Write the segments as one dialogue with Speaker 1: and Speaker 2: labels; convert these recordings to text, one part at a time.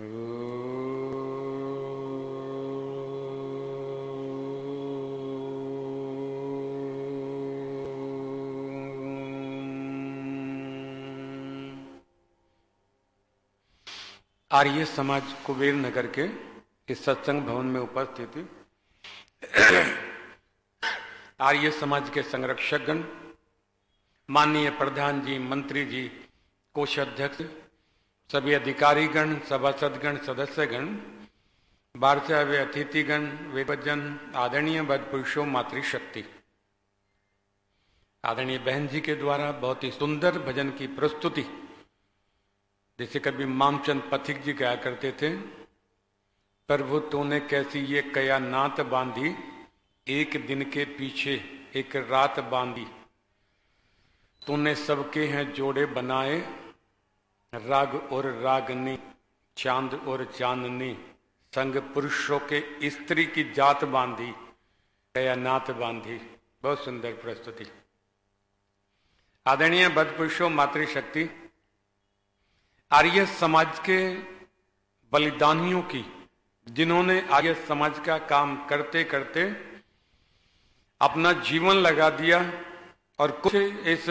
Speaker 1: आर्य समाज कुबेर नगर के इस सत्संग भवन में उपस्थित आर्य समाज के संरक्षक गण, माननीय प्रधान जी, मंत्री जी, कोषाध्यक्ष, सभी अधिकारीगण, सभासदगण, सदस्यगण, वार्षिक अतिथिगण, वेदजन, आदरणीय बद पुरुषों, मातृशक्ति। आदरणीय बहन जी के द्वारा बहुत ही सुंदर भजन की प्रस्तुति, जैसे कभी मामचंद पथिक जी कहा करते थे, प्रभु तूने कैसी ये कया नात बांधी, एक दिन के पीछे एक रात बांधी। तूने सबके हैं जोड़े बनाए, राग और रागनी, चांद और चांदनी, संग पुरुषों के स्त्री की जात बांधी, कया नात बांधी। बहुत सुंदर प्रस्तुति। आदरणीय बद पुरुषों, मातृशक्ति, आर्य समाज के बलिदानियों की, जिन्होंने आर्य समाज का काम करते करते अपना जीवन लगा दिया और कुछ इस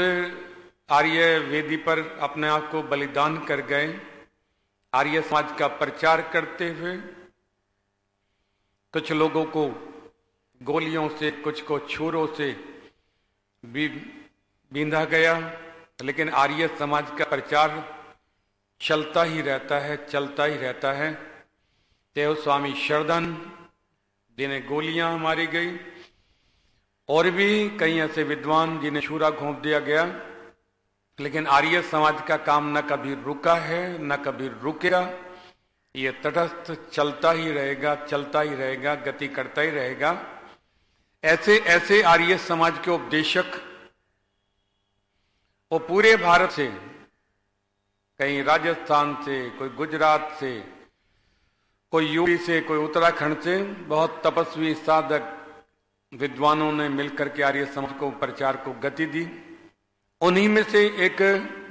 Speaker 1: आर्य वेदी पर अपने आप को बलिदान कर गए आर्य समाज का प्रचार करते हुए। कुछ लोगों को गोलियों से, कुछ को छुरों से बींधा गया, लेकिन आर्य समाज का प्रचार चलता ही रहता है, चलता ही रहता है। देव स्वामी शरदानंद जिन्हें गोलियां मारी गई, और भी कई ऐसे विद्वान जिन्हें छुरा घोंप दिया गया, लेकिन आर्य समाज का काम न कभी रुका है, न कभी रुकेगा। ये तटस्थ चलता ही रहेगा, चलता ही रहेगा, गति करता ही रहेगा। ऐसे ऐसे आर्य समाज के उपदेशक वो पूरे भारत से, कहीं राजस्थान से, कोई गुजरात से, कोई यूपी से, कोई उत्तराखंड से, बहुत तपस्वी साधक विद्वानों ने मिलकर के आर्य समाज को प्रचार को गति दी। उन्हीं में से एक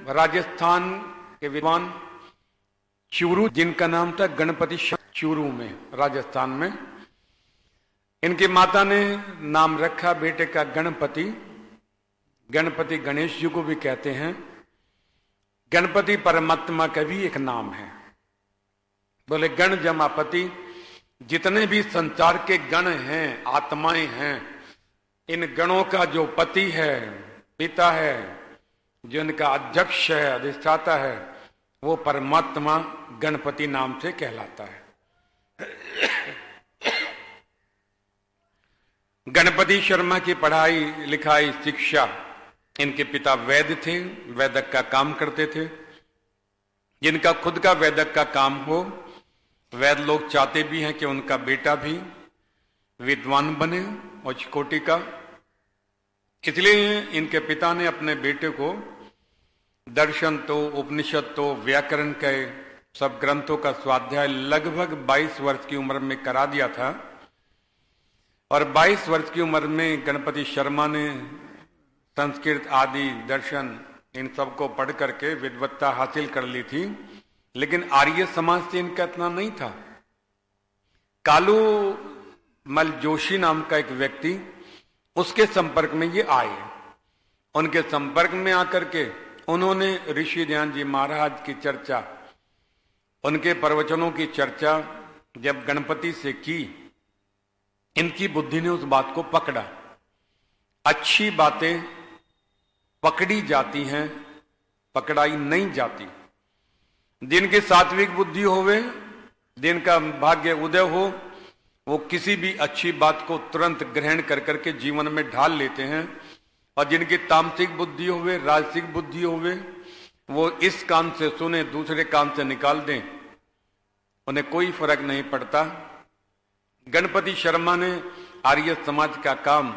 Speaker 1: राजस्थान के विद्वान चूरू, जिनका नाम था गणपति, चूरू में, राजस्थान में, इनकी माता ने नाम रखा बेटे का गणपति। गणपति गणेश जी को भी कहते हैं। गणपति परमात्मा का भी एक नाम है। बोले गण जमापति, जितने भी संसार के गण हैं, आत्माएं हैं, इन गणों का जो पति है, पिता है, जो इनका अध्यक्ष है, अधिष्ठाता है, वो परमात्मा गणपति नाम से कहलाता है। गणपति शर्मा की पढ़ाई लिखाई शिक्षा, इनके पिता वैद्य थे, वैदक का काम करते थे। जिनका खुद का वैदक का काम हो, वैद्य लोग चाहते भी हैं कि उनका बेटा भी विद्वान बने उच्च कोटि का। इसलिए इनके पिता ने अपने बेटे को दर्शन तो, उपनिषद तो, व्याकरण के सब ग्रंथों का स्वाध्याय लगभग 22 वर्ष की उम्र में करा दिया था। और 22 वर्ष की उम्र में गणपति शर्मा ने संस्कृत आदि दर्शन इन सबको पढ़ करके विद्वत्ता हासिल कर ली थी। लेकिन आर्य समाज से इनका इतना नहीं था। कालू मल जोशी नाम का एक व्यक्ति, उसके संपर्क में ये आए। उनके संपर्क में आकर के उन्होंने ऋषि ध्यान जी महाराज की चर्चा, उनके प्रवचनों की चर्चा जब गणपति से की, इनकी बुद्धि ने उस बात को पकड़ा। अच्छी बातें पकड़ी जाती हैं, पकड़ाई नहीं जाती। जिनकी सात्विक बुद्धि होवे, जिनका भाग्य उदय हो, वो किसी भी अच्छी बात को तुरंत ग्रहण कर करके जीवन में ढाल लेते हैं। और जिनकी तामसिक बुद्धि होवे, राजसिक बुद्धि होवे, वो इस कान से सुने दूसरे कान से निकाल दें, उन्हें कोई फर्क नहीं पड़ता। गणपति शर्मा ने आर्य समाज का काम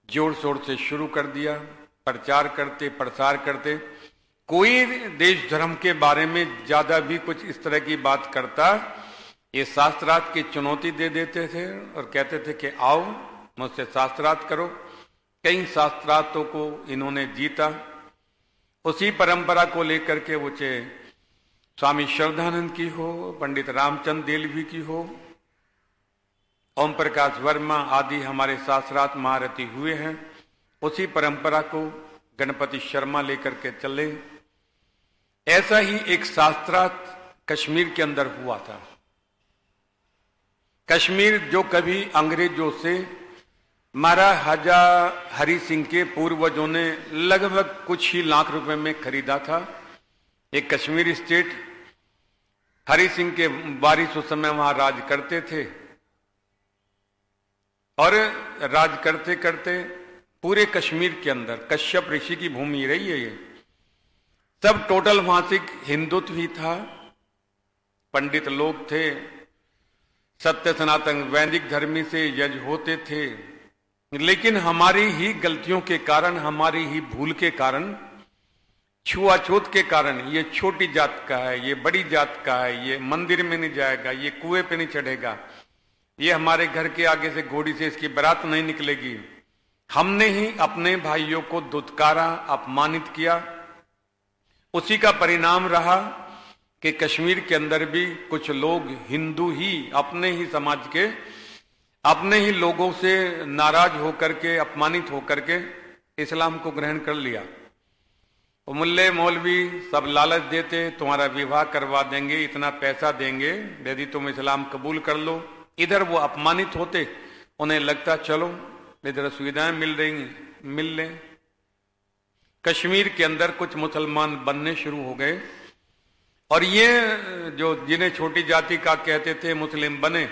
Speaker 1: जोर शोर से शुरू कर दिया। प्रचार करते, प्रसार करते। कोई देश धर्म के बारे में ज्यादा भी कुछ इस तरह की बात करता, ये शास्त्रार्थ की चुनौती दे देते थे और कहते थे कि आओ मुझसे शास्त्रार्थ करो। कई शास्त्रार्थों को इन्होंने जीता। उसी परंपरा को लेकर के वो स्वामी श्रद्धानंद की हो, पंडित रामचंद्र देलवी की हो, ओम प्रकाश वर्मा आदि हमारे शास्त्रार्थ महारथी हुए हैं, उसी परंपरा को गणपति शर्मा लेकर के चले। ऐसा ही एक शास्त्रार्थ कश्मीर के अंदर हुआ था। कश्मीर जो कभी अंग्रेजों से महाराजा हरि सिंह के पूर्वजों ने लगभग कुछ ही लाख रुपए में खरीदा था। एक कश्मीर स्टेट, हरि सिंह के वारिस उस समय वहां राज करते थे और राज करते करते पूरे कश्मीर के अंदर कश्यप ऋषि की भूमि रही है। ये सब टोटल वहां से हिंदुत्व ही था, पंडित लोग थे, सत्य सनातन वैदिक धर्मी से यज होते थे। लेकिन हमारी ही गलतियों के कारण, हमारी ही भूल के कारण, छुआछूत के कारण, ये छोटी जात का है, ये बड़ी जात का है, ये मंदिर में नहीं जाएगा, ये कुएं पे नहीं चढ़ेगा, ये हमारे घर के आगे से घोड़ी से इसकी बारात नहीं निकलेगी, हमने ही अपने भाइयों को दुत्कारा, अपमानित किया। उसी का परिणाम रहा कि कश्मीर के अंदर भी कुछ लोग हिंदू ही, अपने ही समाज के, अपने ही लोगों से नाराज होकर के, अपमानित होकर के इस्लाम को ग्रहण कर लिया। मुल्ले मौलवी सब लालच देते, तुम्हारा विवाह करवा देंगे, इतना पैसा देंगे यदि तुम इस्लाम कबूल कर लो। इधर वो अपमानित होते, उन्हें लगता चलो इधर सुविधाएं मिल रही, मिल ले। कश्मीर के अंदर कुछ मुसलमान बनने शुरू हो गए और ये जो जिन्हें छोटी जाति का कहते थे मुस्लिम बने,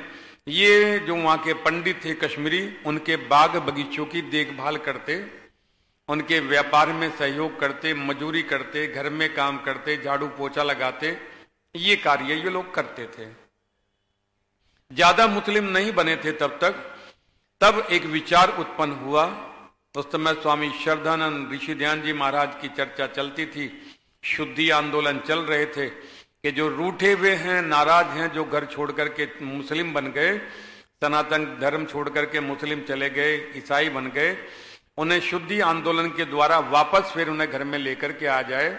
Speaker 1: ये जो वहां के पंडित थे कश्मीरी, उनके बाग बगीचों की देखभाल करते, उनके व्यापार में सहयोग करते, मजदूरी करते, घर में काम करते, झाड़ू पोछा लगाते, ये कार्य ये लोग करते थे। ज्यादा मुस्लिम नहीं बने थे तब तक। तब एक विचार उत्पन्न हुआ। उस समय स्वामी श्रद्धानंद ऋषि ध्यान जी महाराज की चर्चा चलती थी, शुद्धि आंदोलन चल रहे थे कि जो रूठे हुए हैं, नाराज हैं, जो घर छोड़ करके मुस्लिम बन गए, सनातन धर्म छोड़ करके मुस्लिम चले गए, ईसाई बन गए, उन्हें शुद्धि आंदोलन के द्वारा वापस फिर उन्हें घर में लेकर के आ जाए।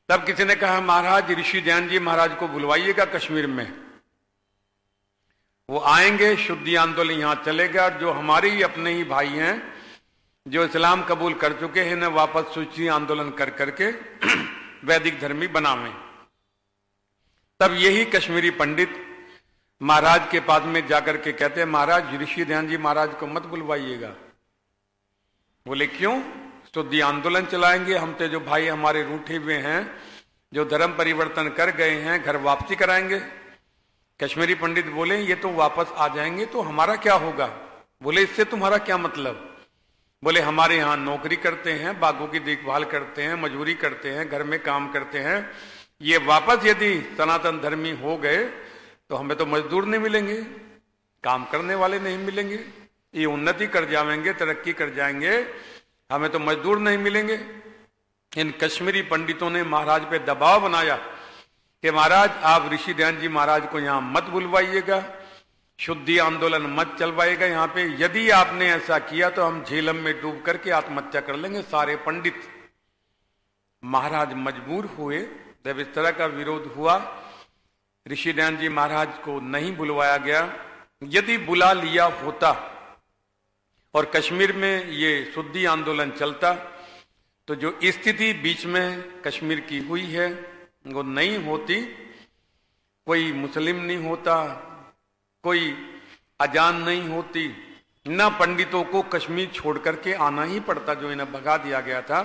Speaker 1: तब किसी ने कहा महाराज ऋषि ध्यान जी महाराज को बुलवाइएगा कश्मीर में, वो आएंगे, शुद्धि आंदोलन यहां चलेगा और जो हमारे ही अपने ही भाई हैं जो इस्लाम कबूल कर चुके हैं, इन्हें वापस शुद्धि आंदोलन कर करके वैदिक धर्मी बनावें। तब यही कश्मीरी पंडित महाराज के पास में जाकर के कहते हैं महाराज ऋषि ध्यान जी महाराज को मत बुलवाइएगा। बोले क्यों? शुद्धि आंदोलन चलाएंगे, हम तो जो भाई हमारे रूठे हुए हैं, जो धर्म परिवर्तन कर गए हैं, घर वापसी कराएंगे। कश्मीरी पंडित बोले ये तो वापस आ जाएंगे तो हमारा क्या होगा? बोले इससे तुम्हारा क्या मतलब? बोले हमारे यहाँ नौकरी करते हैं, बागों की देखभाल करते हैं, मजदूरी करते हैं, घर में काम करते हैं, ये वापस यदि सनातन धर्मी हो गए तो हमें तो मजदूर नहीं मिलेंगे, काम करने वाले नहीं मिलेंगे, ये उन्नति कर जाएंगे, तरक्की कर जाएंगे, हमें तो मजदूर नहीं मिलेंगे। इन कश्मीरी पंडितों ने महाराज पे दबाव बनाया कि महाराज आप ऋषि ध्यान जी महाराज को यहां मत बुलवाइएगा, शुद्धि आंदोलन मत चलवाइएगा यहाँ पे, यदि आपने ऐसा किया तो हम झेलम में डूब करके आत्महत्या कर लेंगे सारे पंडित। महाराज मजबूर हुए। जब इस तरह का विरोध हुआ, ऋषि ध्यान जी महाराज को नहीं बुलवाया गया। यदि बुला लिया होता और कश्मीर में ये शुद्धि आंदोलन चलता तो जो स्थिति बीच में कश्मीर की हुई है वो नहीं होती। कोई मुस्लिम नहीं होता, कोई अजान नहीं होती, न पंडितों को कश्मीर छोड़ करके आना ही पड़ता जो इन्हें भगा दिया गया था।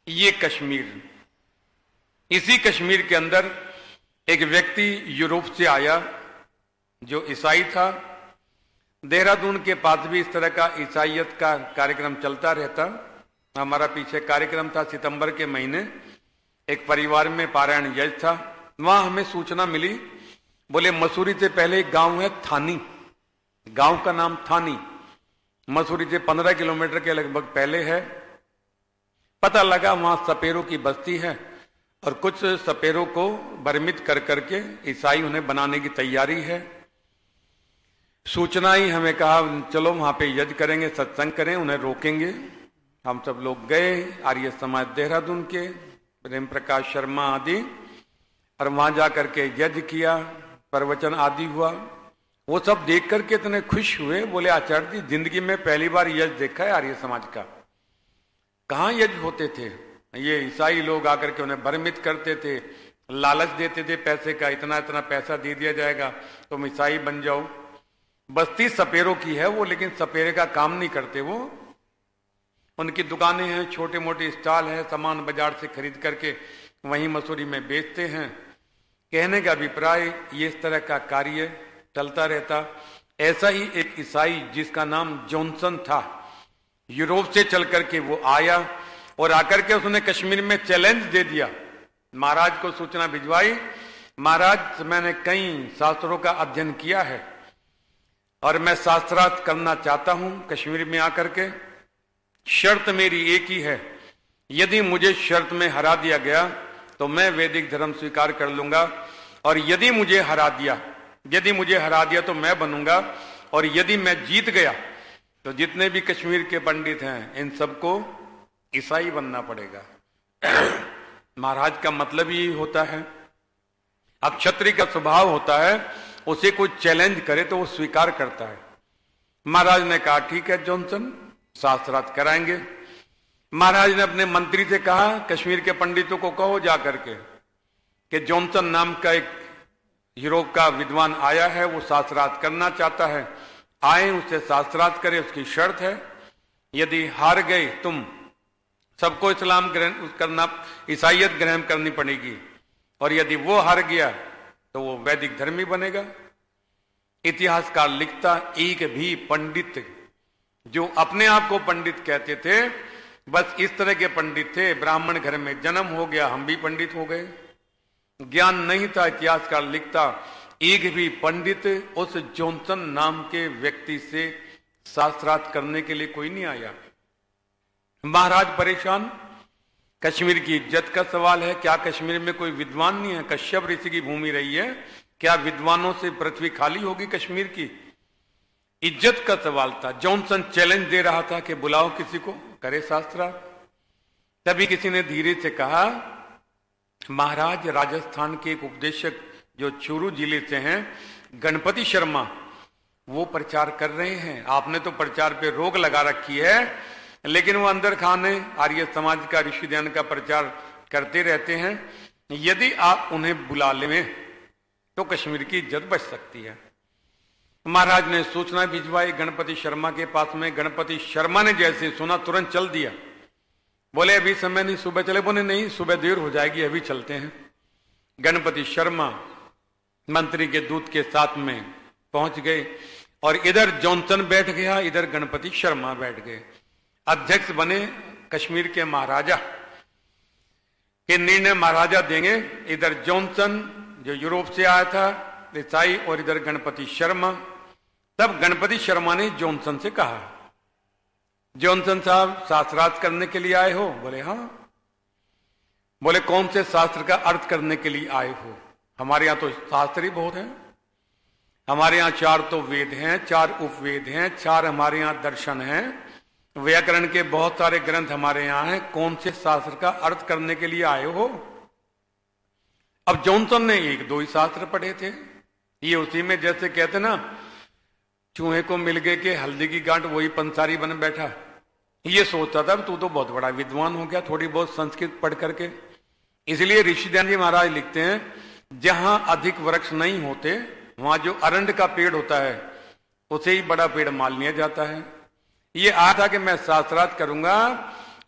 Speaker 1: ये कश्मीर, इसी कश्मीर के अंदर एक व्यक्ति यूरोप से आया जो ईसाई था। देहरादून के पास भी इस तरह का ईसाइयत का कार्यक्रम चलता रहता। हमारा पीछे कार्यक्रम था सितंबर के महीने, एक परिवार में पारायण यज्ञ था। वहां हमें सूचना मिली, बोले मसूरी से पहले एक गांव है थानी, गांव का नाम थानी, मसूरी से 15 किलोमीटर के लगभग पहले है। पता लगा वहां सपेरों की बस्ती है और कुछ सपेरों को भ्रमित कर करके ईसाई उन्हें बनाने की तैयारी है। सूचना ही हमें कहा चलो वहां पे यज्ञ करेंगे, सत्संग करें, उन्हें रोकेंगे। हम सब लोग गए, आर्य समाज देहरादून के प्रेम प्रकाश शर्मा आदि, और वहां जाकर के यज्ञ किया, प्रवचन आदि हुआ। वो सब देख करके इतने खुश हुए, बोले आचार्य जी जिंदगी में पहली बार यज्ञ देखा है आर्य समाज का। कहाँ यज्ञ होते थे, ये ईसाई लोग आकर के उन्हें भ्रमित करते थे, लालच देते थे पैसे का, इतना इतना पैसा दे दिया जाएगा तुम ईसाई बन जाओ। बस्ती सपेरों की है वो, लेकिन सपेरे का काम नहीं करते वो। उनकी दुकानें हैं, छोटे मोटे स्टॉल हैं, सामान बाजार से खरीद करके वहीं मसूरी में बेचते हैं। कहने का अभिप्राय ये इस तरह का कार्य चलता रहता। ऐसा ही एक ईसाई जिसका नाम जॉनसन था, यूरोप से चल करके वो आया और आकर के उसने कश्मीर में चैलेंज दे दिया। महाराज को सूचना भिजवाई, महाराज मैंने कई शास्त्रों का अध्ययन किया है और मैं शास्त्रार्थ करना चाहता हूं कश्मीर में आकर के। शर्त मेरी एक ही है, यदि मुझे शर्त में हरा दिया गया तो मैं वैदिक धर्म स्वीकार कर लूंगा, और यदि मुझे हरा दिया तो मैं बनूंगा, और यदि मैं जीत गया तो जितने भी कश्मीर के पंडित हैं इन सबको ईसाई बनना पड़ेगा। महाराज का मतलब यही होता है। अब क्षत्रिय का स्वभाव होता है, उसे कोई चैलेंज करे तो वो स्वीकार करता है। महाराज ने कहा ठीक है जॉनसन, शास्त्रार्थ कराएंगे। महाराज ने अपने मंत्री से कहा कश्मीर के पंडितों को कहो जाकर के कि जॉनसन नाम का एक यूरोप का विद्वान आया है, वो शास्त्रार्थ करना चाहता है, आए उससे शास्त्रार्थ करे। उसकी शर्त है यदि हार गए तुम सबको इस्लाम ग्रहण करना, ईसाइयत ग्रहण करनी पड़ेगी, और यदि वो हार गया तो वो वैदिक धर्मी बनेगा। इतिहासकार लिखता एक भी पंडित जो अपने आप को पंडित कहते थे, बस इस तरह के पंडित थे, ब्राह्मण घर में जन्म हो गया हम भी पंडित हो गए, ज्ञान नहीं था। इतिहासकार लिखता एक भी पंडित उस जॉनसन नाम के व्यक्ति से शास्त्रार्थ करने के लिए कोई नहीं आया। महाराज परेशान, कश्मीर की इज्जत का सवाल है। क्या कश्मीर में कोई विद्वान नहीं है? कश्यप ऋषि की भूमि रही है, क्या विद्वानों से पृथ्वी खाली होगी कश्मीर की? इज्जत का सवाल था। जॉनसन चैलेंज दे रहा था कि बुलाओ किसी को करे शास्त्रार्थ। तभी किसी ने धीरे से कहा महाराज राजस्थान के एक उपदेशक जो चूरू जिले से हैं, गणपति शर्मा, वो प्रचार कर रहे हैं। आपने तो प्रचार पे रोक लगा रखी है, लेकिन वो अंदर खाने आर्य समाज का, ऋषि ध्यान का प्रचार करते रहते हैं। यदि आप उन्हें बुला लें तो कश्मीर की इज्जत बच सकती है। महाराज ने सूचना भिजवाई गणपति शर्मा के पास में। गणपति शर्मा ने जैसे सुना तुरंत चल दिया। बोले अभी समय नहीं, सुबह चले। बोले नहीं, सुबह देर हो जाएगी, अभी चलते हैं। गणपति शर्मा मंत्री के दूत के साथ में पहुंच गए और इधर जॉनसन बैठ गया, इधर गणपति शर्मा बैठ गए। अध्यक्ष बने कश्मीर के महाराजा के निर्णय महाराजा देंगे। इधर जॉनसन जो यूरोप से आया था ईसाई, और इधर गणपति शर्मा। तब गणपति शर्मा ने जॉनसन से कहा जॉनसन साहब शास्त्रार्थ करने के लिए आए हो? बोले हाँ। बोले कौन से शास्त्र का अर्थ करने के लिए आए हो? हमारे यहां तो शास्त्र ही बहुत हैं, हमारे यहां 4 तो वेद हैं, 4 उपवेद हैं, 4 हमारे यहां दर्शन हैं, व्याकरण के बहुत सारे ग्रंथ हमारे यहां हैं, कौन से शास्त्र का अर्थ करने के लिए आए हो? अब जॉनसन ने 1-2 ही शास्त्र पढ़े थे। ये उसी में जैसे कहते ना चूहे को मिल गए कि हल्दी की गांठ वही पंसारी बन बैठा। ये सोचता था तू तो बहुत बड़ा विद्वान हो गया थोड़ी बहुत संस्कृत पढ़ करके। इसलिए ऋषिध्यान जी महाराज लिखते हैं जहां अधिक वृक्ष नहीं होते वहां जो अरंड का पेड़ होता है उसे ही बड़ा पेड़ मान लिया जाता है। ये आया था कि मैं शास्त्रार्थ करूंगा।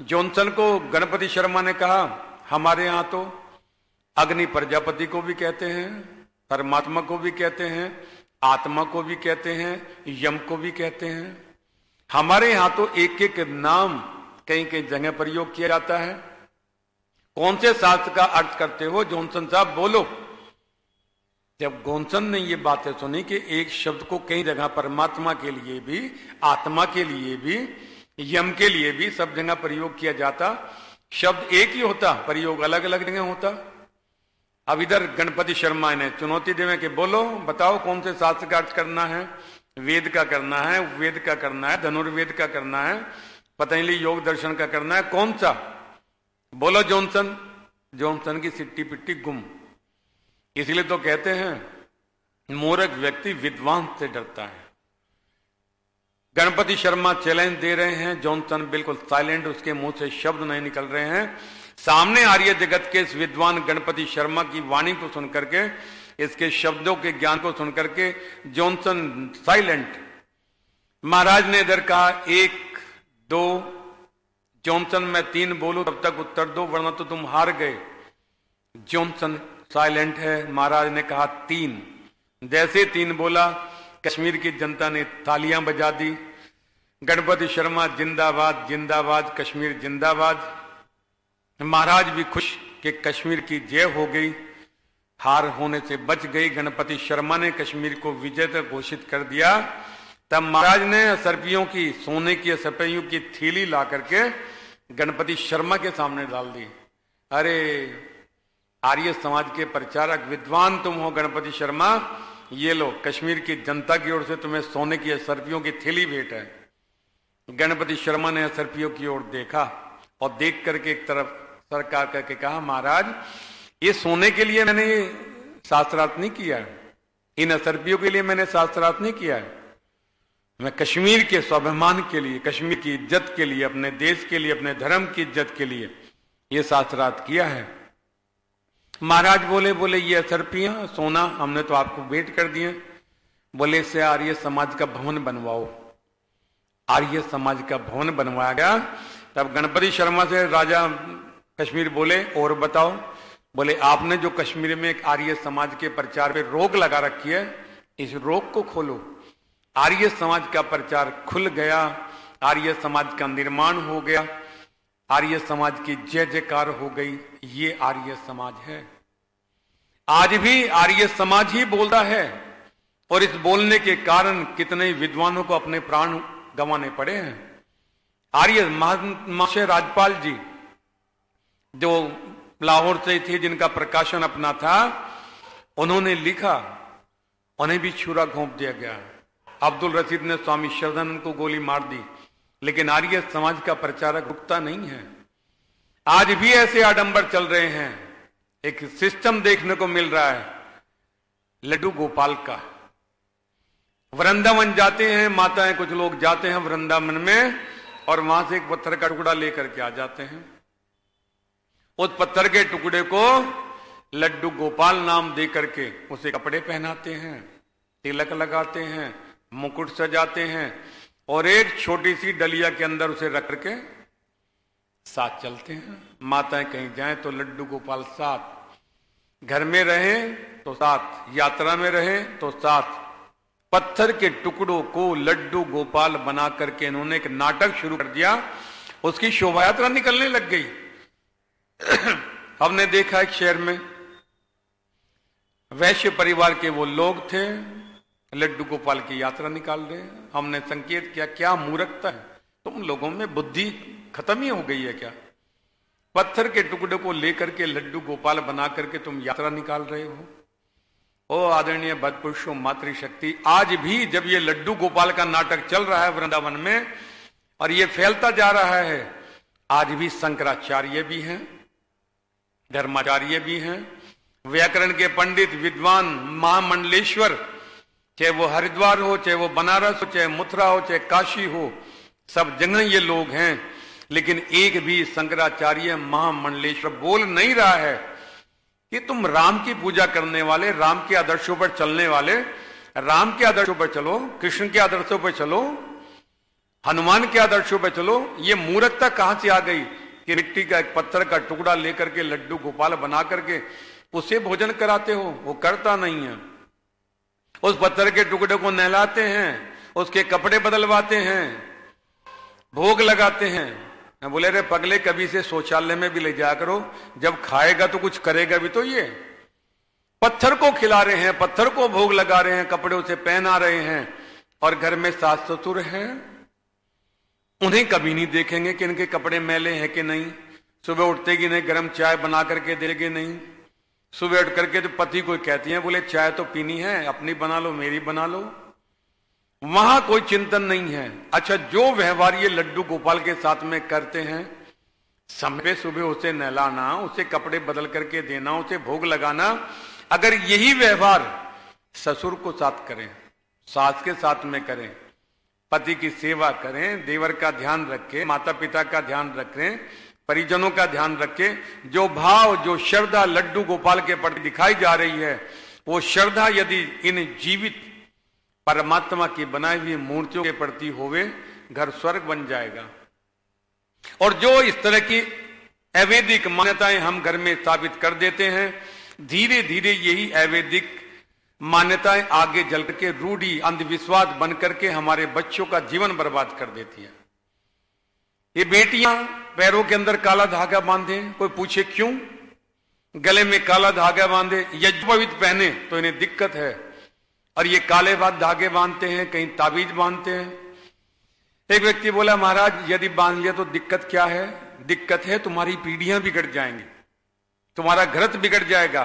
Speaker 1: जॉनसन को गणपति शर्मा ने कहा हमारे यहां तो अग्नि प्रजापति को भी कहते हैं, परमात्मा को भी कहते हैं, आत्मा को भी कहते हैं, यम को भी कहते हैं। हमारे यहां तो एक एक नाम कहीं कहीं जगह प्रयोग किया जाता है। कौन से शास्त्र का अर्थ करते हो जॉनसन साहब, बोलो। जब जॉनसन ने ये बातें सुनी कि एक शब्द को कई जगह परमात्मा के लिए भी, आत्मा के लिए भी, यम के लिए भी सब जगह प्रयोग किया जाता, शब्द एक ही होता, प्रयोग अलग अलग जगह होता। अब इधर गणपति शर्मा ने चुनौती देवे कि बोलो बताओ कौन से शास्त्र का अर्थ करना है? वेद का करना है, वेद का करना है, धनुर्वेद का करना है, पतंजलि योग दर्शन का करना है, कौन सा? बोलो जॉनसन। जॉनसन की सिट्टी पिट्टी गुम। इसलिए तो कहते हैं मूर्ख व्यक्ति विद्वान से डरता है। गणपति शर्मा चैलेंज दे रहे हैं, जॉनसन बिल्कुल साइलेंट, उसके मुंह से शब्द नहीं निकल रहे हैं। सामने आर्य जगत के इस विद्वान गणपति शर्मा की वाणी को सुनकर के, इसके शब्दों के ज्ञान को सुनकर के जॉनसन साइलेंट। महाराज ने इधर कहा 1 2, जॉनसन मैं 3 बोलूं तब तक उत्तर दो वरना तो तुम हार गए। जॉनसन साइलेंट है। महाराज ने कहा 3। जैसे 3 बोला, कश्मीर की जनता ने तालियां बजा दी। गणपति शर्मा जिंदाबाद जिंदाबाद, कश्मीर जिंदाबाद। महाराज भी खुश कि कश्मीर की जय हो गई, हार होने से बच गई। गणपति शर्मा ने कश्मीर को विजेता घोषित कर दिया। तब महाराज ने असरपियों की, सोने की असरपियों की थैली ला करके गणपति शर्मा के सामने डाल दी। अरे आर्य समाज के प्रचारक विद्वान तुम हो गणपति शर्मा, ये लो कश्मीर की जनता की ओर से तुम्हें सोने की असरपियों की थैली भेंट है। गणपति शर्मा ने असरपियों की ओर देखा और देख करके एक तरफ सरकार करके कहा, महाराज ये सोने के लिए मैंने ये शास्त्रार्थ नहीं किया है, इन असरपियों के लिए मैंने शास्त्रार्थ नहीं किया है। मैं कश्मीर के स्वाभिमान के लिए, कश्मीर की इज्जत के लिए, अपने देश के लिए, अपने धर्म की इज्जत के लिए ये शास्त्रार्थ किया है। महाराज बोले ये असरपियां सोना हमने तो आपको भेंट कर दिए। बोले इससे आर्य समाज का भवन बनवाओ। आर्य समाज का भवन बनवाया गया। तब गणपति शर्मा से राजा कश्मीर बोले और बताओ। बोले आपने जो कश्मीर में एक आर्य समाज के प्रचार पे रोक लगा रखी है, इस रोक को खोलो। आर्य समाज का प्रचार खुल गया, आर्य समाज का निर्माण हो गया, आर्य समाज की जय जयकार हो गई। ये आर्य समाज है। आज भी आर्य समाज ही बोलता है और इस बोलने के कारण कितने विद्वानों को अपने प्राण गंवाने पड़े हैं। आर्य महाशय राजपाल जी जो लाहौर से थे, जिनका प्रकाशन अपना था, उन्होंने लिखा, उन्हें भी छुरा घोंप दिया गया। अब्दुल रशीद ने स्वामी श्रद्धानंद को गोली मार दी, लेकिन आर्य समाज का प्रचारक रुकता नहीं है। आज भी ऐसे आडंबर चल रहे हैं। एक सिस्टम देखने को मिल रहा है लड्डू गोपाल का। वृंदावन जाते हैं माताएं, कुछ लोग जाते हैं वृंदावन में और वहां से एक पत्थर का टुकड़ा लेकर के आ जाते हैं। उस पत्थर के टुकड़े को लड्डू गोपाल नाम दे करके उसे कपड़े पहनाते हैं, तिलक लगाते हैं, मुकुट सजाते हैं और एक छोटी सी डलिया के अंदर उसे रख करके साथ चलते हैं। माताएं कहीं जाएं तो लड्डू गोपाल साथ, घर में रहे तो साथ, यात्रा में रहे तो साथ। पत्थर के टुकड़ों को लड्डू गोपाल बना करके इन्होंने एक नाटक शुरू कर दिया। उसकी शोभा यात्रा निकलने लग गई। हमने देखा एक शहर में वैश्य परिवार के वो लोग थे, लड्डू गोपाल की यात्रा निकाल रहे हैं। हमने संकेत किया, क्या मूर्खता है, तुम लोगों में बुद्धि खत्म ही हो गई है क्या? पत्थर के टुकड़े को लेकर के लड्डू गोपाल बना करके तुम यात्रा निकाल रहे हो। ओ आदरणीय भद्रपुरुषों, मातृशक्ति, आज भी जब ये लड्डू गोपाल का नाटक चल रहा है वृंदावन में और ये फैलता जा रहा है, आज भी शंकराचार्य भी हैं, धर्माचार्य भी हैं, व्याकरण के पंडित विद्वान महामंडलेश्वर, चाहे वो हरिद्वार हो, चाहे वो बनारस हो, चाहे मथुरा हो, चाहे काशी हो, सब जगह ये लोग हैं। लेकिन एक भी शंकराचार्य महामंडलेश्वर बोल नहीं रहा है कि तुम राम की पूजा करने वाले, राम के आदर्शों पर चलने वाले, राम के आदर्शों पर चलो, कृष्ण के आदर्शों पर चलो, हनुमान के आदर्शों पर चलो। ये मूर्खता कहां से आ गई कि मिट्टी का एक पत्थर का टुकड़ा लेकर के लड्डू गोपाल बना करके उसे भोजन कराते हो? वो करता नहीं है। उस पत्थर के टुकड़े को नहलाते हैं, उसके कपड़े बदलवाते हैं, भोग लगाते हैं। मैं बोले रे पगले, कभी से शौचालय में भी ले जाया करो, जब खाएगा तो कुछ करेगा भी तो। ये पत्थर को खिला रहे हैं, पत्थर को भोग लगा रहे हैं, कपड़े उसे पहना रहे हैं और घर में सास ससुर हैं, उन्हें कभी नहीं देखेंगे कि इनके कपड़े मैले हैं कि नहीं। सुबह उठते कि नहीं गर्म चाय बना करके देगे नहीं। सुबह उठ करके तो पति को कहती हैं, बोले चाय तो पीनी है, अपनी बना लो, मेरी बना लो। वहां कोई चिंतन नहीं है। अच्छा, जो व्यवहार ये लड्डू गोपाल के साथ में करते हैं, समय सुबह उसे नहलाना, उसे कपड़े बदल करके देना, उसे भोग लगाना, अगर यही व्यवहार ससुर को साथ करें, सास के साथ में करें, पति की सेवा करें, देवर का ध्यान रखें, माता पिता का ध्यान रखें, परिजनों का ध्यान रखें, जो भाव जो श्रद्धा लड्डू गोपाल के प्रति दिखाई जा रही है, वो श्रद्धा यदि इन जीवित परमात्मा की बनाई हुई मूर्तियों के प्रति होवे, घर स्वर्ग बन जाएगा। और जो इस तरह की अवैदिक मान्यताएं हम घर में स्थापित कर देते हैं, धीरे धीरे यही अवैदिक मान्यताएं आगे जल के रूढ़ी अंधविश्वास बन करके हमारे बच्चों का जीवन बर्बाद कर देती है। ये बेटियां पैरों के अंदर काला धागा बांधे, कोई पूछे क्यों, गले में काला धागा बांधे, यज्ञोपवीत पहने तो इन्हें दिक्कत है, और ये काले बाद धागे बांधते हैं, कहीं ताबीज बांधते हैं। एक व्यक्ति बोला, महाराज यदि बांध लिया तो दिक्कत क्या है? दिक्कत है तुम्हारी पीढ़ियां बिगड़ जाएंगी, तुम्हारा घरत बिगड़ जाएगा।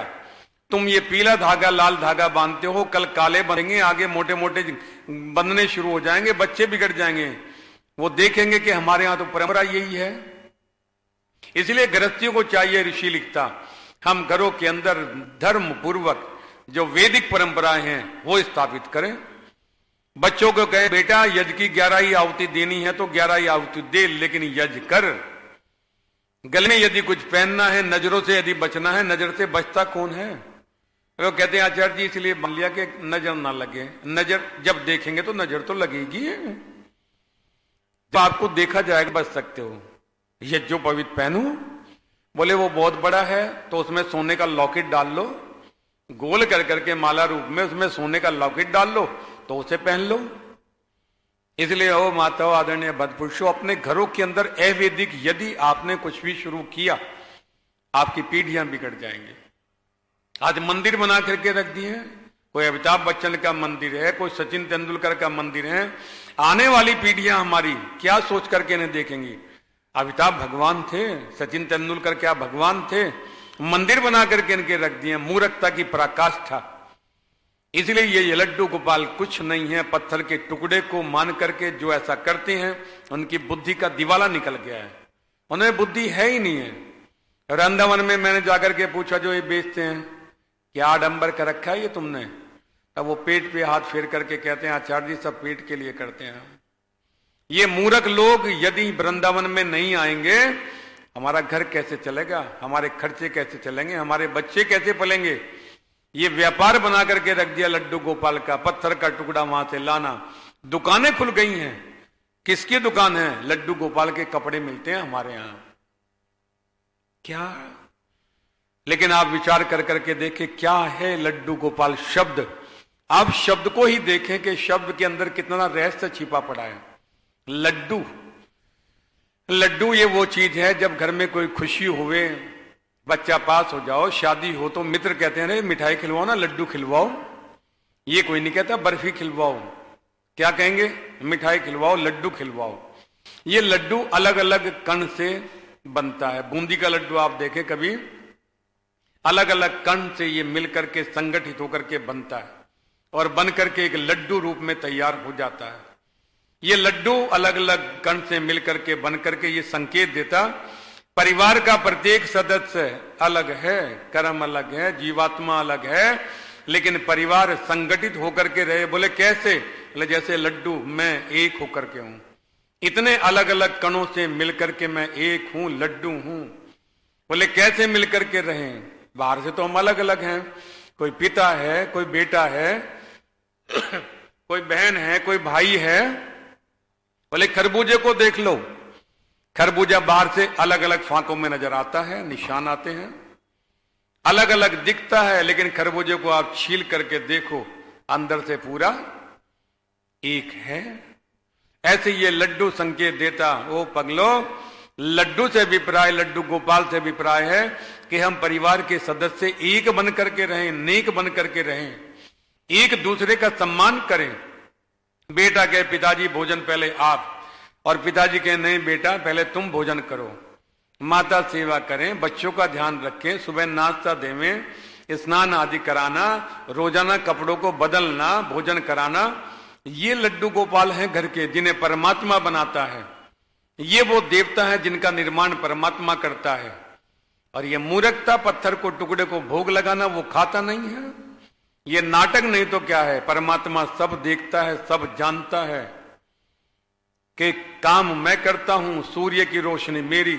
Speaker 1: तुम ये पीला धागा लाल धागा बांधते हो, कल काले बनेंगे, आगे मोटे मोटे बंधने शुरू हो जाएंगे, बच्चे बिगड़ जाएंगे। वो देखेंगे कि हमारे यहां तो परंपरा यही है। इसलिए गृहस्थियों को चाहिए, ऋषि लिखता, हम घरों के अंदर धर्म पूर्वक जो वैदिक परंपराएं हैं वो स्थापित करें। बच्चों को कहें, बेटा यज्ञ की 11 ही आहुति देनी है तो 11 ही आहुति दे, लेकिन यज्ञ कर। गले में यदि कुछ पहनना है, नजरों से यदि बचना है, नजर से बचता कौन है? वो कहते हैं आचार्य जी इसलिए मान लिया कि नजर ना लगे। नजर जब देखेंगे तो नजर तो लगेगी, तो आपको देखा जाएगा बच सकते हो। ये जो पवित्र पहनो, बोले वो बहुत बड़ा है तो उसमें सोने का लॉकेट डाल लो, गोल कर करके माला रूप में उसमें सोने का लॉकेट डाल लो तो उसे पहन लो। इसलिए ओ माताओं, आदरणीय भद्रपुरुषों, अपने घरों के अंदर अवैदिक यदि आपने कुछ भी शुरू किया, आपकी पीढ़ियां बिगड़ जाएंगी। आज मंदिर बना करके रख दिए, कोई अमिताभ बच्चन का मंदिर है, कोई सचिन तेंदुलकर का मंदिर है। आने वाली पीढ़ियां हमारी क्या सोच करके इन्हें देखेंगी? अमिताभ भगवान थे, सचिन तेंदुलकर क्या भगवान थे? मंदिर बना करके इनके रख दिए, मूर्खता की पराकाष्ठा। इसलिए ये लड्डू गोपाल कुछ नहीं है, पत्थर के टुकड़े को मान करके जो ऐसा करते हैं उनकी बुद्धि का दिवाला निकल गया है, उन्हें बुद्धि है ही नहीं है। वृंदावन में मैंने जाकर के पूछा, जो ये बेचते हैं क्या आडंबर कर रखा है ये तुमने? तब वो पेट पे हाथ फेर करके कहते हैं, आचार्य जी सब पेट के लिए करते हैं। ये मूर्ख लोग यदि वृंदावन में नहीं आएंगे, हमारा घर कैसे चलेगा, हमारे खर्चे कैसे चलेंगे, हमारे बच्चे कैसे पलेंगे? ये व्यापार बना करके रख दिया लड्डू गोपाल का, पत्थर का टुकड़ा वहां से लाना। दुकानें खुल गई हैं, किसकी दुकान है? लड्डू गोपाल के कपड़े मिलते हैं हमारे यहां। क्या? लेकिन आप विचार कर करके देखें क्या है लड्डू गोपाल शब्द। आप शब्द को ही देखें कि शब्द के अंदर कितना रहस्य छिपा पड़ा है। लड्डू, लड्डू ये वो चीज है, जब घर में कोई खुशी हुए, बच्चा पास हो जाओ, शादी हो, तो मित्र कहते हैं मिठाई खिलवाओ ना, लड्डू खिलवाओ। ये कोई नहीं कहता बर्फी खिलवाओ, क्या कहेंगे? मिठाई खिलवाओ, लड्डू खिलवाओ। ये लड्डू अलग अलग कण से बनता है। बूंदी का लड्डू आप देखें कभी, अलग अलग कण से ये मिलकर के संगठित होकर के बनता है और बन करके एक लड्डू रूप में तैयार हो जाता है। ये लड्डू अलग अलग कण से मिलकर के बन करके ये संकेत देता, परिवार का प्रत्येक सदस्य अलग है, कर्म अलग है, जीवात्मा अलग है, लेकिन परिवार संगठित होकर के रहे। बोले कैसे? बोले जैसे लड्डू मैं एक होकर के हूं, इतने अलग अलग कणों से मिलकर के मैं एक हूं, लड्डू हूं। बोले कैसे मिलकर के रहे? बाहर से तो हम अलग अलग हैं, कोई पिता है, कोई बेटा है, कोई बहन है, कोई भाई है। बोले खरबूजे को देख लो, खरबूजा बाहर से अलग अलग फांकों में नजर आता है, निशान आते हैं, अलग अलग दिखता है, लेकिन खरबूजे को आप छील करके देखो, अंदर से पूरा एक है। ऐसे ये लड्डू संकेत देता, ओ पगलो, लड्डू से अभिप्राय, लड्डू गोपाल से अभिप्राय है कि हम परिवार के सदस्य एक बन करके रहें, नेक बन करके रहें, एक दूसरे का सम्मान करें। बेटा कहे पिताजी भोजन पहले आप, और पिताजी कहे नहीं बेटा पहले तुम भोजन करो। माता सेवा करें, बच्चों का ध्यान रखें, सुबह नाश्ता देवें, स्नान आदि कराना, रोजाना कपड़ों को बदलना, भोजन कराना। ये लड्डू गोपाल हैं घर के, जिन्हें परमात्मा बनाता है। ये वो देवता है जिनका निर्माण परमात्मा करता है। और ये मूर्खता, पत्थर को टुकड़े को भोग लगाना, वो खाता नहीं है। ये नाटक नहीं तो क्या है। परमात्मा सब देखता है, सब जानता है कि काम मैं करता हूं। सूर्य की रोशनी मेरी,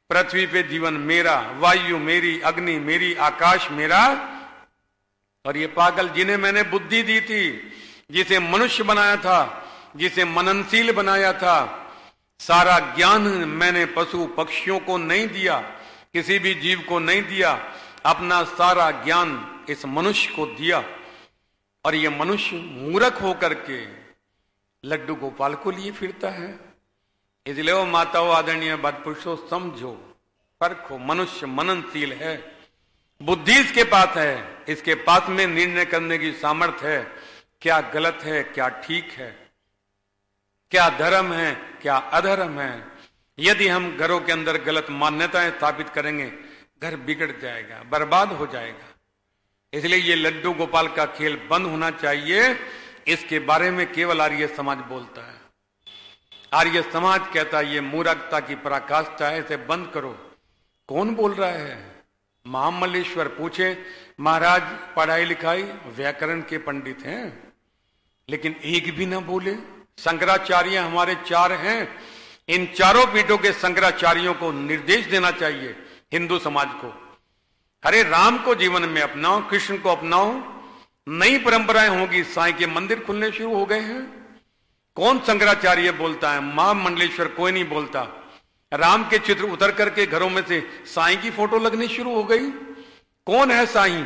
Speaker 1: पृथ्वी पे जीवन मेरा, वायु मेरी, अग्नि मेरी, आकाश मेरा। और ये पागल जिन्हें मैंने बुद्धि दी थी, जिसे मनुष्य बनाया था, जिसे मननशील बनाया था, सारा ज्ञान मैंने पशु पक्षियों को नहीं दिया, किसी भी जीव को नहीं दिया, अपना सारा ज्ञान इस मनुष्य को दिया। और ये मनुष्य मूर्ख होकर के लड्डू गोपाल को लिए फिरता है। इसलिए वो माताओं, आदरणीय बात पुरुषों, समझो, परखो। मनुष्य मननशील है, बुद्धि इसके पास है, इसके पास में निर्णय करने की सामर्थ्य है, क्या गलत है, क्या ठीक है, क्या धर्म है, क्या अधर्म है। यदि हम घरों के अंदर गलत मान्यताएं स्थापित करेंगे, घर बिगड़ जाएगा, बर्बाद हो जाएगा। इसलिए ये लड्डू गोपाल का खेल बंद होना चाहिए। इसके बारे में केवल आर्य समाज बोलता है। आर्य समाज कहता है ये मूर्खता की पराकाष्ठा है, इसे बंद करो। कौन बोल रहा है? महामल्लेश्वर पूछे, महाराज पढ़ाई लिखाई व्याकरण के पंडित हैं, लेकिन एक भी ना बोले। शंकराचार्य हमारे 4 हैं, इन चारों पीठों के शंकराचार्यों को निर्देश देना चाहिए हिंदू समाज को। अरे राम को जीवन में अपनाओ, कृष्ण को अपनाओ, नई परंपराएं होगी। साईं के मंदिर खुलने शुरू हो गए हैं। कौन शंकराचार्य बोलता है? महामंडलेश्वर कोई नहीं बोलता। राम के चित्र उतर करके घरों में से साईं की फोटो लगनी शुरू हो गई। कौन है साईं?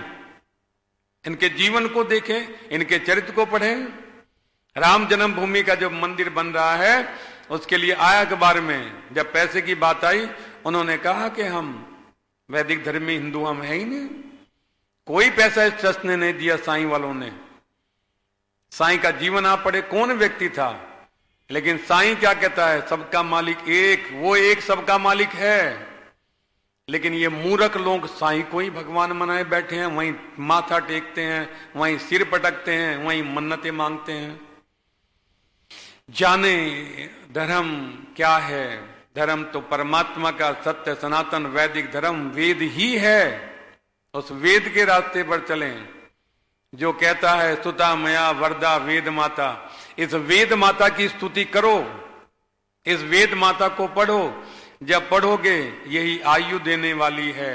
Speaker 1: इनके जीवन को देखें, इनके चरित्र को पढ़ें। राम जन्मभूमि का जो मंदिर बन रहा है, उसके लिए आया अखबार में, जब पैसे की बात आई, उन्होंने कहा कि हम वैदिक धर्मी हिंदू हम है ही नहीं। कोई पैसा इस ट्रस्ट ने नहीं दिया, साईं वालों ने। साईं का जीवन आप पढ़े, कौन व्यक्ति था। लेकिन साईं क्या कहता है? सबका मालिक एक, वो एक सबका मालिक है। लेकिन ये मूर्ख लोग साईं को ही भगवान बनाए बैठे हैं, वहीं माथा टेकते हैं, वहीं सिर पटकते हैं, वहीं मन्नतें मांगते हैं। जाने धर्म क्या है? धर्म तो परमात्मा का सत्य सनातन वैदिक धर्म वेद ही है। उस वेद के रास्ते पर चलें जो कहता है सुता मया वरदा वेद माता। इस वेद माता की स्तुति करो, इस वेद माता को पढ़ो। जब पढ़ोगे, यही आयु देने वाली है,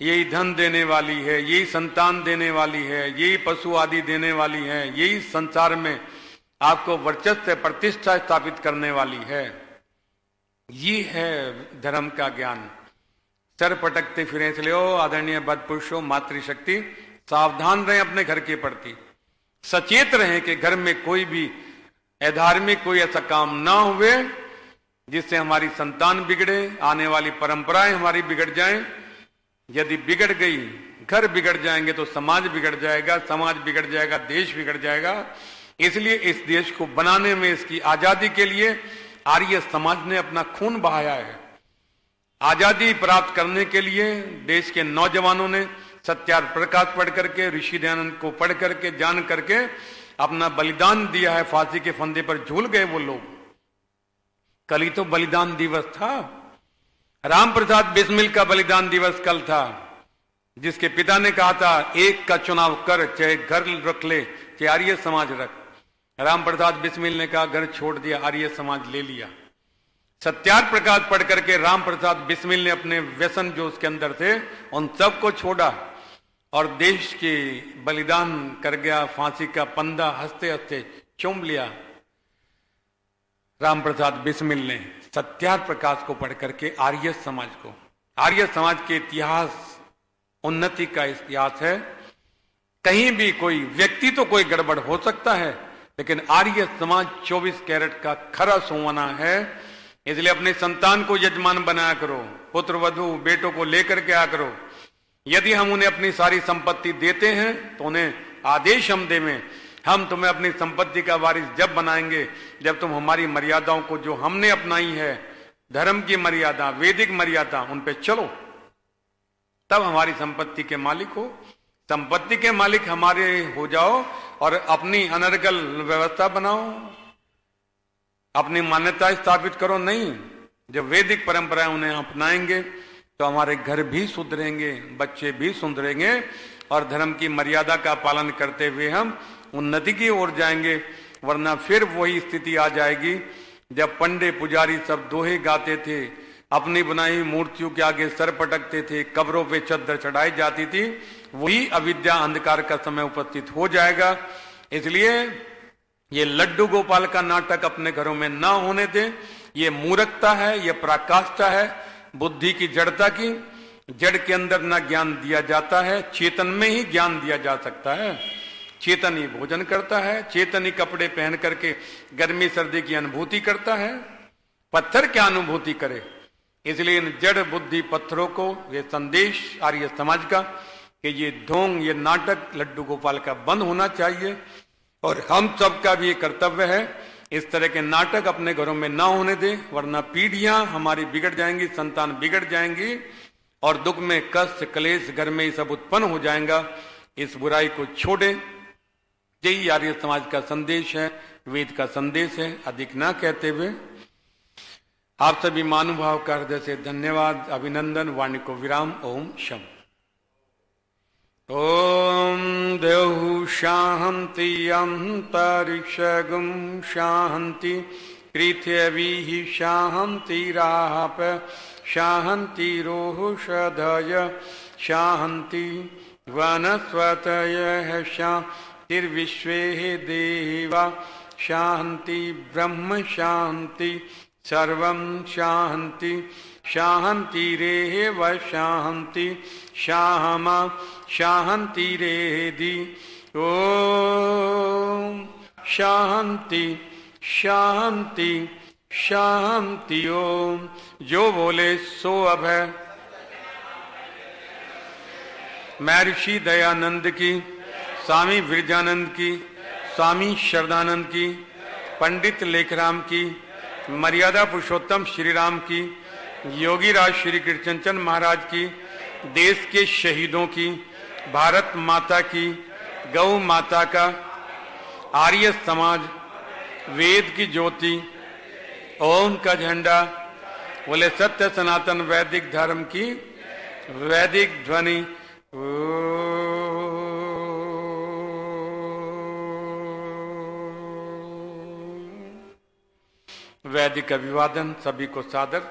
Speaker 1: यही धन देने वाली है, यही संतान देने वाली है, यही पशु आदि देने वाली है, यही संसार में आपको वर्चस्व प्रतिष्ठा स्थापित करने वाली है। ये है धर्म का ज्ञान। सर पटकते फिरे, इसलिए आदरणीय बद पुरुषों, मातृशक्ति, सावधान रहें अपने घर के प्रति। सचेत रहें कि घर में कोई भी अधार्मिक कोई ऐसा काम ना हुए जिससे हमारी संतान बिगड़े, आने वाली परंपराएं हमारी बिगड़ जाएं। यदि बिगड़ गई, घर बिगड़ जाएंगे तो समाज बिगड़ जाएगा, समाज बिगड़ जाएगा, देश बिगड़ जाएगा। इसलिए इस देश को बनाने में, इसकी आजादी के लिए आर्य समाज ने अपना खून बहाया है। आजादी प्राप्त करने के लिए देश के नौजवानों ने सत्यार्थ प्रकाश पढ़ करके, ऋषि दयानंद को पढ़ करके, जान करके अपना बलिदान दिया है। फांसी के फंदे पर झूल गए वो लोग। कल ही तो बलिदान दिवस था। राम प्रसाद बिस्मिल का बलिदान दिवस कल था, जिसके पिता ने कहा था एक का चुनाव कर, चाहे घर रख ले, चाहे आर्य समाज रख। राम प्रसाद बिस्मिल ने कहा घर छोड़ दिया, आर्य समाज ले लिया। सत्यार्थ प्रकाश पढ़ करके राम प्रसाद बिस्मिल ने अपने व्यसन जो उसके अंदर थे, उन सबको छोड़ा और देश के बलिदान कर गया। फांसी का पंदा हंसते हंसते चूम लिया। राम प्रसाद बिस्मिल ने सत्यार्थ प्रकाश को पढ़ करके आर्य समाज को, आर्य समाज के इतिहास, उन्नति का इतिहास है। कहीं भी कोई व्यक्ति तो कोई गड़बड़ हो सकता है, लेकिन आर्य समाज 24 कैरेट का खरा सोना है। इसलिए अपने संतान को यजमान बनाया करो, पुत्र वधु बेटों को लेकर के आ करो। यदि हम उन्हें अपनी सारी संपत्ति देते हैं तो उन्हें आदेश हम देवें, हम तुम्हें अपनी संपत्ति का वारिस जब बनाएंगे जब तुम हमारी मर्यादाओं को जो हमने अपनाई है, धर्म की मर्यादा, वैदिक मर्यादा, उन पे चलो, तब हमारी संपत्ति के मालिक हो। संपत्ति के मालिक हमारे हो जाओ और अपनी अनर्गल व्यवस्था बनाओ, अपनी मान्यता स्थापित करो। नहीं, जब वैदिक परंपराएं उन्हें अपनाएंगे तो हमारे घर भी सुधरेंगे, बच्चे भी सुधरेंगे और धर्म की मर्यादा का पालन करते हुए हम उन्नति की ओर जाएंगे। वरना फिर वही स्थिति आ जाएगी जब पंडे पुजारी सब दोहे गाते थे, अपनी बनाई मूर्तियों के आगे सर पटकते थे, कब्रों पे चद्दर चढ़ाई जाती थी। वही अविद्या अंधकार का समय उपस्थित हो जाएगा। इसलिए ये लड्डू गोपाल का नाटक अपने घरों में ना होने दें। ये मूर्खता है, ये पराकाष्ठा है बुद्धि की जड़ता की। जड़ के अंदर ना ज्ञान दिया जाता है, चेतन में ही ज्ञान दिया जा सकता है। चेतन ही भोजन करता है, चेतन ही कपड़े पहन करके गर्मी सर्दी की अनुभूति करता है। पत्थर क्या अनुभूति करे? इसलिए इन जड़ बुद्धि पत्थरों को ये संदेश आर्य समाज का कि ये ढोंग, ये नाटक लड्डू गोपाल का बंद होना चाहिए। और हम सबका भी ये कर्तव्य है इस तरह के नाटक अपने घरों में ना होने दें, वरना पीढ़ियां हमारी बिगड़ जाएंगी, संतान बिगड़ जाएंगी और दुख में कष्ट क्लेश घर में ये सब उत्पन्न हो जाएगा। इस बुराई को छोड़ें। यही आर्य समाज का संदेश है, वेद का संदेश है। अधिक ना कहते हुए आप सभी महानुभाव का हृदय से धन्यवाद, अभिनंदन। वाणी को विराम। ओम शम। ओम देहु शांति अंतरिक्षगुम शांति पृथ्वी शांति राप शांति रोषधय शांति वनस्पतय शांतिर्विश्वे देवा शांति ब्रह्म शांति सर्वं शांति शांतिरेव शांति शामा शांतिरेधि। ओम शांति शांति शांति। ओम। जो बोले सो अब है। महर्षि दयानंद की, स्वामी विरजानंद की, स्वामी शरदानंद की, पंडित लेखराम की, मर्यादा पुरुषोत्तम श्री राम की, योगी राज श्री कृष्णचंद महाराज की, देश के शहीदों की, भारत माता की, गौ माता का, आर्य समाज, वेद की ज्योति, ओम का झंडा, बोले सत्य सनातन वैदिक धर्म की वैदिक ध्वनि। वैदिक अभिवादन। सभी को सादर